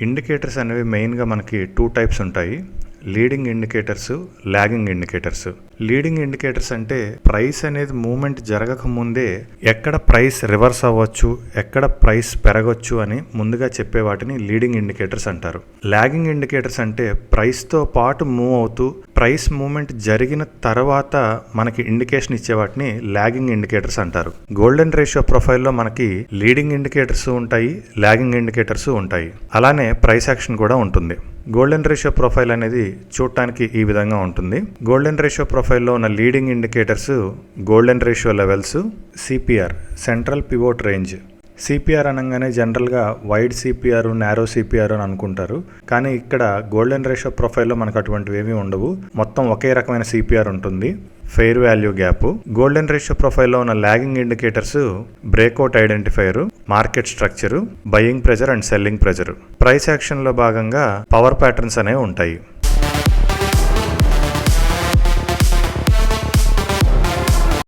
Indicators అనేవి మెయిన్గా మనకి 2 టైప్స్ ఉంటాయి. Leading indicators, lagging indicators. Leading indicators అంటే ప్రైస్ అనేది మూమెంట్ జరగక ముందే ఎక్కడ ప్రైస్ రివర్స్ అవ్వచ్చు, ఎక్కడ ప్రైస్ పెరగచ్చు అని ముందుగా చెప్పే వాటిని లీడింగ్ ఇండికేటర్స్ అంటారు. లాగింగ్ ఇండికేటర్స్ అంటే ప్రైస్తో పాటు మూవ్ అవుతూ ప్రైస్ మూమెంట్ జరిగిన తర్వాత మనకి ఇండికేషన్ ఇచ్చే వాటిని లాగింగ్ ఇండికేటర్స్ అంటారు. గోల్డెన్ రేషియో ప్రొఫైల్లో మనకి లీడింగ్ ఇండికేటర్స్ ఉంటాయి, లాగింగ్ ఇండికేటర్స్ ఉంటాయి. అలానే ప్రైస్ యాక్షన్ కూడా ఉంటుంది. గోల్డెన్ రేషియో ప్రొఫైల్ అనేది చూడటానికి ఈ విధంగా ఉంటుంది. గోల్డెన్ రేషియో ప్రొఫైల్లో ఉన్న leading indicators golden ratio levels, CPR central pivot range. CPR అనగానే జనరల్గా వైడ్ సిపిఆర్, నారో సిపిఆర్ అని అనుకుంటారు. కానీ ఇక్కడ గోల్డెన్ రేషియో ప్రొఫైల్లో మనకు అటువంటివి ఏమీ ఉండవు. మొత్తం ఒకే రకమైన సిపిఆర్ ఉంటుంది. Fair value gap. Golden ratio ప్రొఫైల్లో ఉన్న lagging indicators breakout identifier, market structure, buying pressure and selling pressure. Price యాక్షన్లో భాగంగా పవర్ ప్యాటర్న్స్ అనేవి ఉంటాయి.